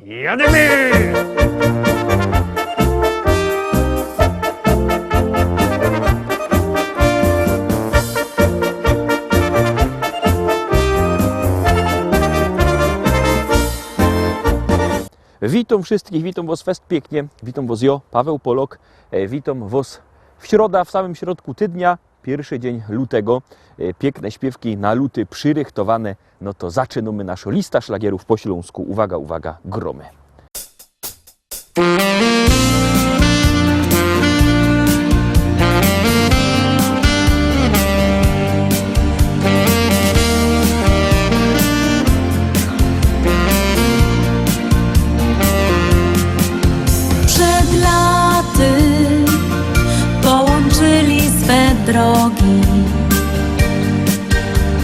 Jademy! Witam wszystkich, witam was fest pięknie, witam was ja, Paweł Polok, witam was w środę, w samym środku tygodnia, pierwszy dzień lutego, piękne śpiewki na luty przyrychtowane, no to zaczynamy naszą listę szlagierów po śląsku, uwaga, uwaga, gromy. Drogi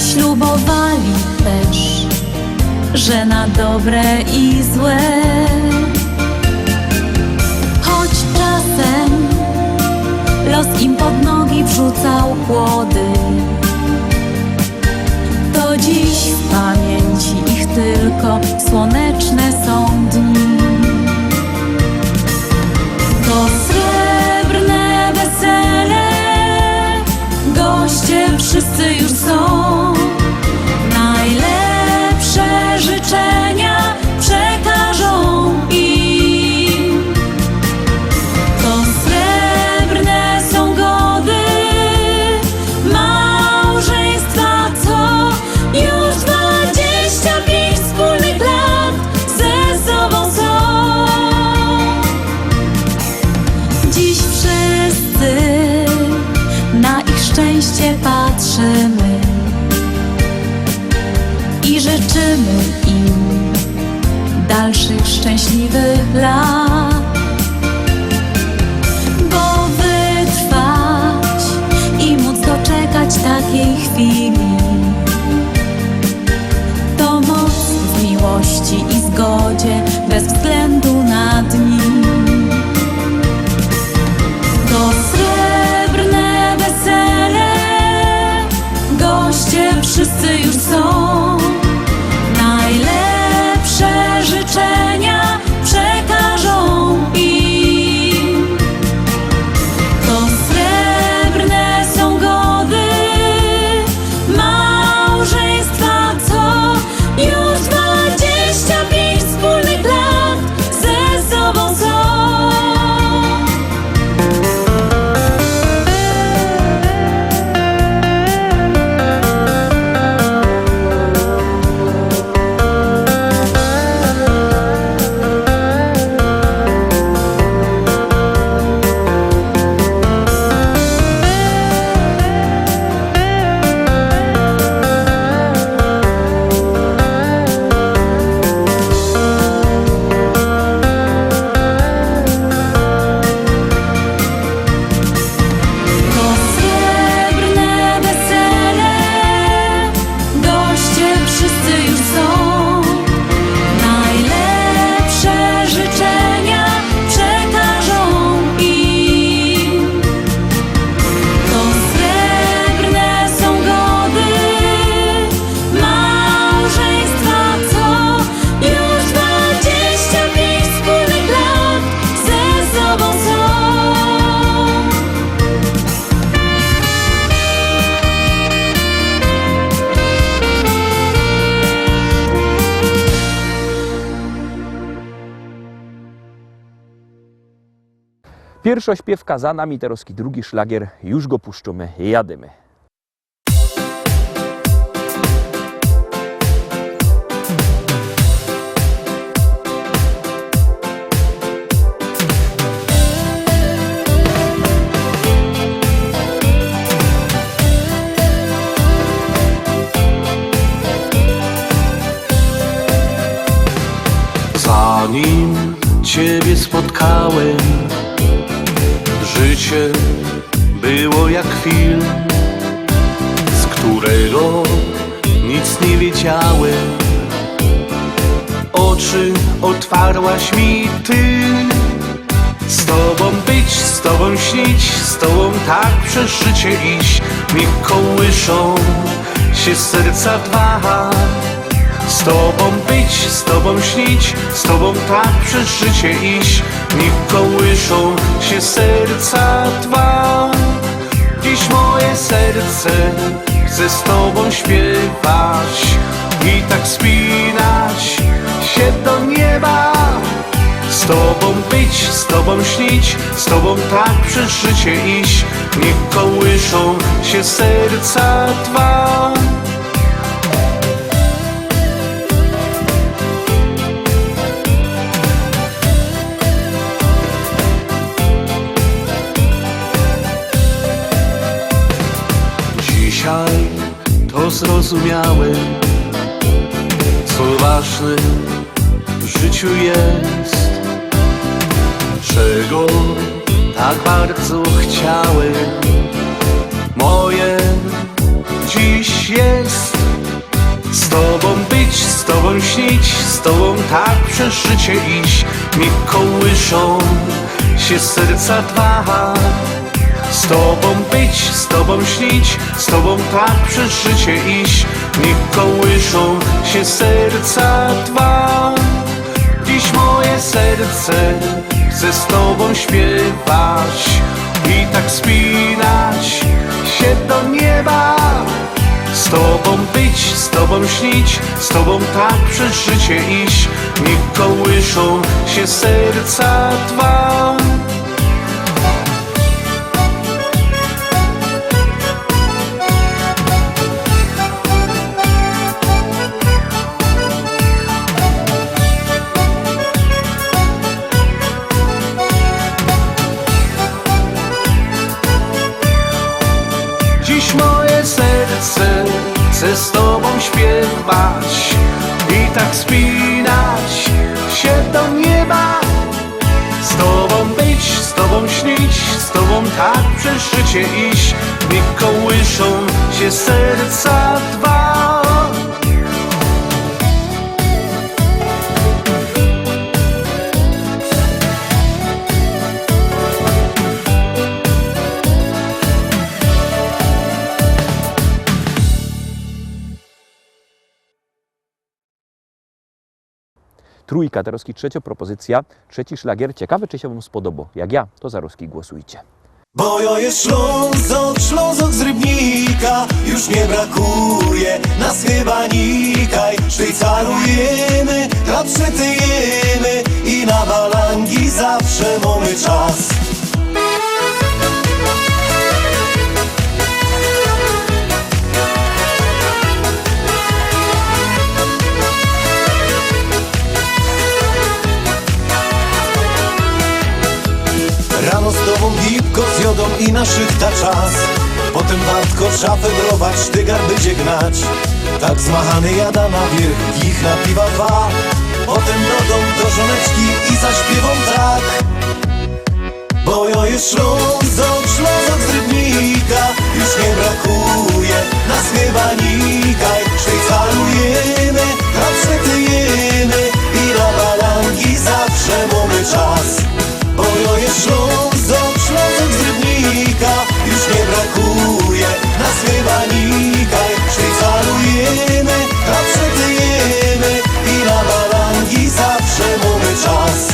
ślubowali też, że na dobre i złe, choć czasem los im pod nogi wrzucał kłody, to dziś w pamięci ich tylko słoneczne są dni. To srebrne wesele, goście wszyscy już są, najlepsze życzenia przekażą im. To srebrne są gody małżeństwa, co już 25 wspólnych lat ze sobą są. Dziś wszyscy na ich szczęście patrzymy i życzymy im dalszych szczęśliwych lat, bo wytrwać i móc doczekać takiej chwili to moc w miłości i zgodzie bez względu na dni. To srebrne wesele, goście wszyscy już są, najlepsze życzenia przekażą im. To srebrne są gody małżeństwa, co już 25 wspólnych lat ze sobą są. Pierwsza śpiewka za nami, teraz drugi szlagier, już go puszczamy, jademy. Zanim Ciebie spotkałem, życie było jak film, z którego nic nie wiedziałem. Oczy otwarłaś mi Ty, z Tobą być, z Tobą śnić, z Tobą tak przez życie iść. Niech kołyszą się serca dwa, Z tobą być, z tobą śnić, z tobą tak przez życie iść. Niech kołyszą się serca dwa. Dziś moje serce chce z tobą śpiewać i tak spinać się do nieba. Z tobą być, z tobą śnić, z tobą tak przez życie iść. Niech kołyszą się serca dwa. Dzisiaj to zrozumiałem, co ważne w życiu jest, czego tak bardzo chciałem. Moje dziś jest z tobą być, z tobą śnić, z tobą tak przez życie iść. Niech kołyszą się serca dwa. Z tobą być, z tobą śnić, z tobą tak przez życie iść. Niech kołyszą się serca dwa. Dziś moje serce chce z tobą śpiewać i tak spinać się do nieba. Z tobą być, z tobą śnić, z tobą tak przez życie iść. Niech kołyszą się serca dwa. Dziś moje serce chce z tobą śpiewać i tak spinać się do nieba. Z tobą być, z tobą śnić, z tobą tak przez życie iść. Niech kołyszą się serca dwa. Trójka, Tarowski, trzecia propozycja, trzeci szlagier. Ciekawe, czy się wam spodobał. Jak ja, to za Ruski głosujcie. Bo jo jest Ślązok, Ślązok z Rybnika, już nie brakuje nas chyba nikaj. Szwajcarujemy, klapszytyjemy i na balangi zawsze mamy czas. Rano z tobą gipko z jodą i na szychta czas. Potem wartko szafę brować, sztygar będzie gnać. Tak zmachany jada na wierzch, ich na piwa dwa. Potem do dom, do żoneczki i zaśpiewą tak. Bo jo jest Ślązok, Ślązok z Rybnika, już nie brakuje nas chyba nikaj. Szwajcarujemy, klapszytyjemy i na balangi zawsze mamy czas. Bo jo jest Ślązok, Ślązok z Rybnika, już nie brakuje nas chyba nikaj. Szwajcarujemy, klapszytyjemy i na balangi zawsze mamy czas.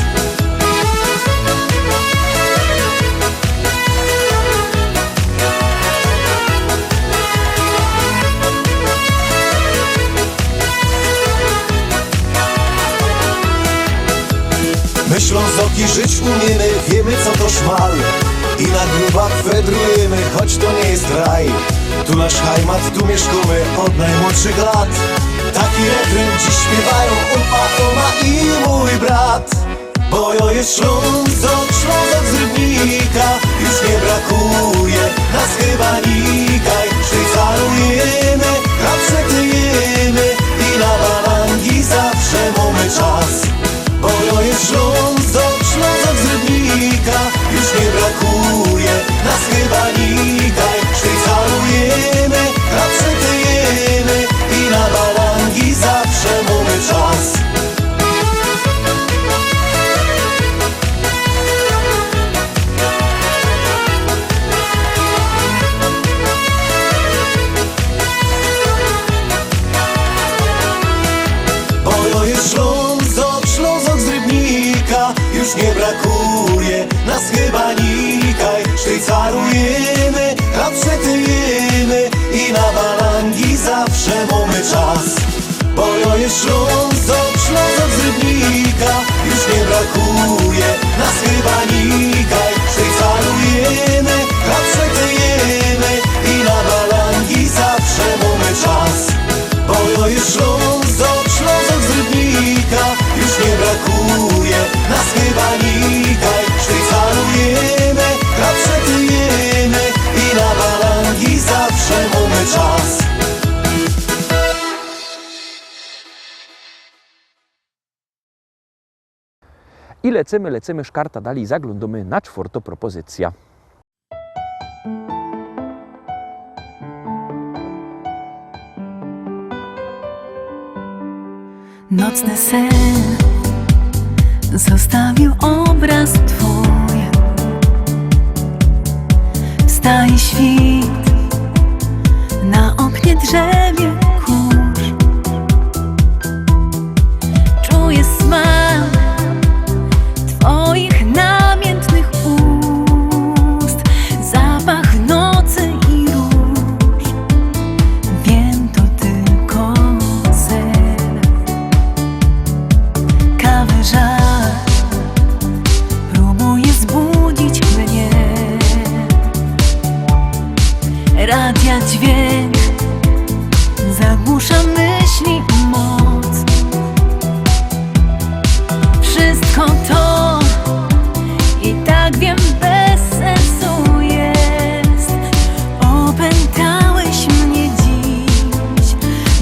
My Ślązoki żyć umiemy, wiemy co to szmal. I na grubach wędrujemy, choć to nie jest raj. Tu nasz heimat, tu mieszkamy od najmłodszych lat. Taki refren dziś śpiewają upa, Toma i mój brat. Bo jo jest Ślązok, Ślązok z Rybnika, już nie brakuje nas chyba nikaj. Szwajcarujemy, klapszytyjemy i na balangi zawsze mamy czas. Bo jo jest Ślązok, Ślązok z Rybnika, już nie brakuje nas chyba nikaj. Szwajcarujemy, klapszytyjemy i na balangi zawsze mamy czas. już nie brakuje nas chyba nikaj. Sztycarujemy, a przetyjemy i na balangi zawsze mamy czas. Bo jo jest Ślązok, Ślązok z Rybnika, już nie brakuje nas chyba nikaj. Sztycarujemy, a przetyjemy i na balangi zawsze mamy czas. Bo jo jest Ślązok, Ślązok z Rybnika, już nie brakuje nas chyba nikaj. Sztycarujemy, a przetyjemy i na balangi zawsze mamy czas. I lecimy, szkarta dalej, zaglądamy na czwartą propozycja. Nocny sen zostawił obraz twój. Wstaje świt, na oknie drzewie kurz. Czuję smak twoich namiętnych ust, zapach nocy i róż. Wiem, to tylko sen. Kawy żar próbuje zbudzić mnie. Radia dźwięk zagłusza myśli moc. Wszystko to i tak wiem bez sensu jest. Opętałeś mnie dziś,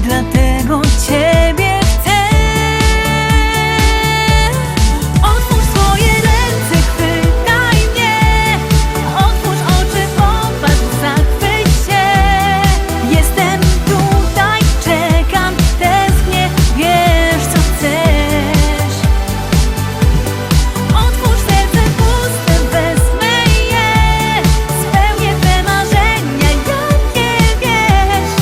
dlatego ciebie chcę. Otwórz swoje ręce, chwytaj mnie. Otwórz oczy, popatrz, zachwyć się. Jestem tutaj, czekam, tęsknię, wiesz co chcesz. Otwórz serce puste, wezmę je. Spełnię te marzenia, jakie wiesz.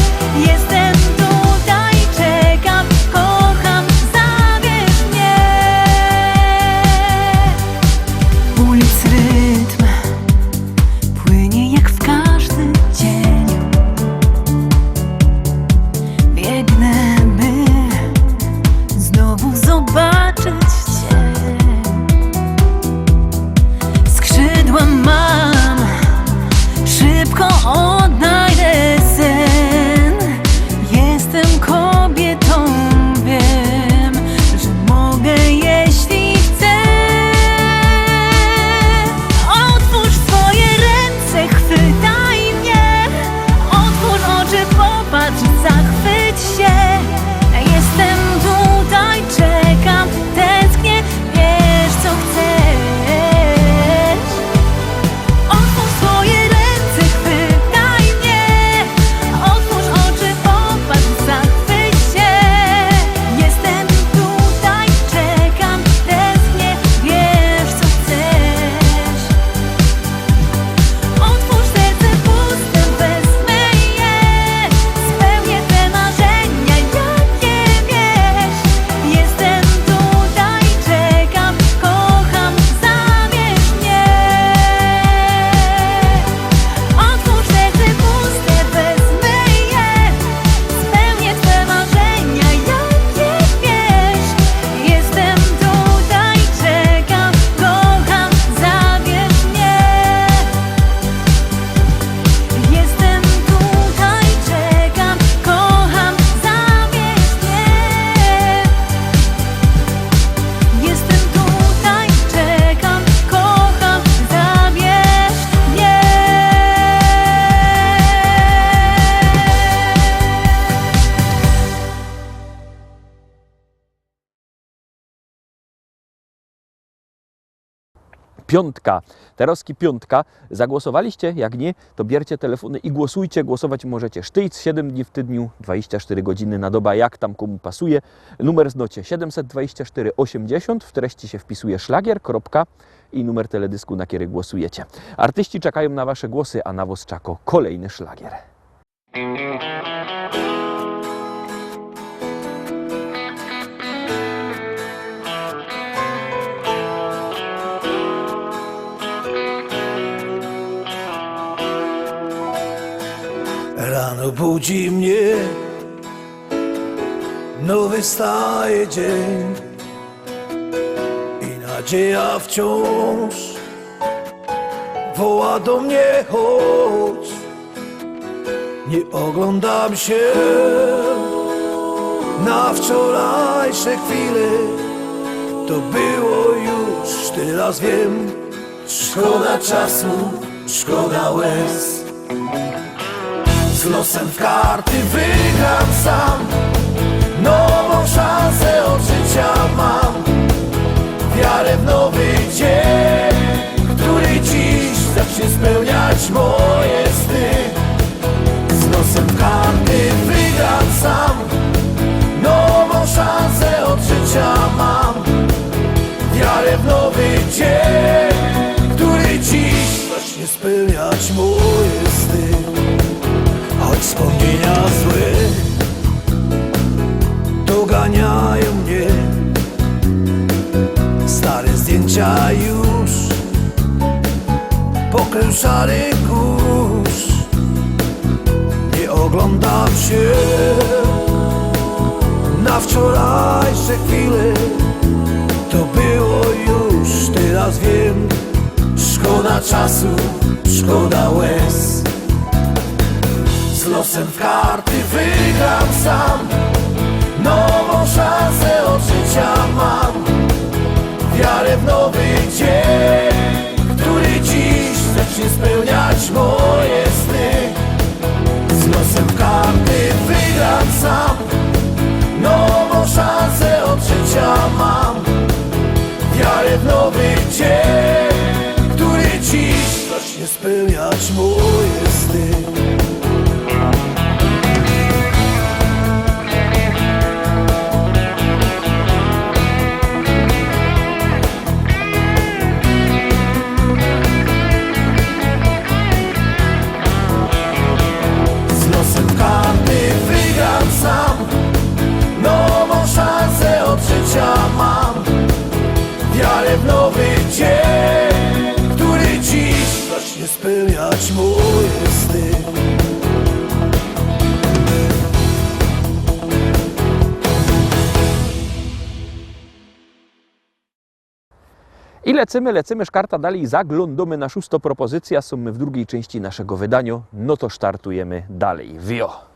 Jestem tutaj, czekam, kocham, zabierz mnie. Ulic rytm płynie jak w każdy dzień. Biegnę, by znowu zobaczyć cię. Skrzydła mam, szybko odnajdę sen. Jestem kobietą, wiem, że mogę, jeśli chcę. Otwórz swoje ręce, chwytaj mnie. Otwórz oczy, popatrz, zachwyć się. Jestem tutaj, czekam, tęsknię, wiesz co chcesz. Otwórz swoje ręce, chwytaj mnie. Otwórz oczy, popatrz, zachwyć się. Jestem tutaj, czekam, tęsknię, wiesz co chcesz. Otwórz serce puste, wezmę je. Spełnię te marzenia, jakie wiesz. Jestem tutaj, czekam, kocham, zabierz mnie. Otwórz serce puste, wezmę je. Spełnię twe marzenia, jakie wiesz. Jestem tutaj, czekam, kocham, zabierz mnie. Jestem tutaj, czekam, kocham, zabierz mnie. Jestem tutaj, czekam, kocham, zabierz mnie. Piątka, Teroski piątka. Zagłosowaliście? Jak nie, to bierzcie telefony i głosujcie. Głosować możecie sztyjc 7 dni w tygodniu, 24 godziny na dobę, jak tam komu pasuje. Numer znocie 724 80, w treści się wpisuje szlagier, kropka i numer teledysku, na który głosujecie. Artyści czekają na wasze głosy, a na was czeka kolejny szlagier. Rano budzi mnie nowy staje dzień i nadzieja wciąż woła do mnie, chodź. Nie oglądam się na wczorajsze chwile, to było już, teraz wiem. Szkoda czasu, szkoda łez. Z losem w karty wygram sam, nową szansę od życia mam. Wiarę w nowy dzień, który dziś zacznie spełniać moje sny. Z losem w karty wygram sam, nową szansę od życia mam. Wiarę w nowy dzień, który dziś zacznie spełniać moje sny. Choć wspomnienia złe doganiają mnie, stare zdjęcia już pokrył szary kurz. Nie oglądam się na wczorajsze chwile, to było już, teraz wiem. Szkoda czasu, szkoda łez. Z losem w karty wygram sam, nową szansę od życia mam. Wiarę w nowy dzień, który dziś zacznie spełniać moje sny. Z losem w karty wygram sam, nową szansę od życia mam. Wiarę w nowy dzień, który dziś zacznie spełniać moje sny. Z losem w karty wygram sam, nową szansę od życia mam. Wiarę w nowy dzień, który dziś zacznie spełniać moje sny. I lecimy, szkarta dalej, zaglądamy na szóstą propozycję, a są my w drugiej części naszego wydania, no to startujemy dalej. Wio!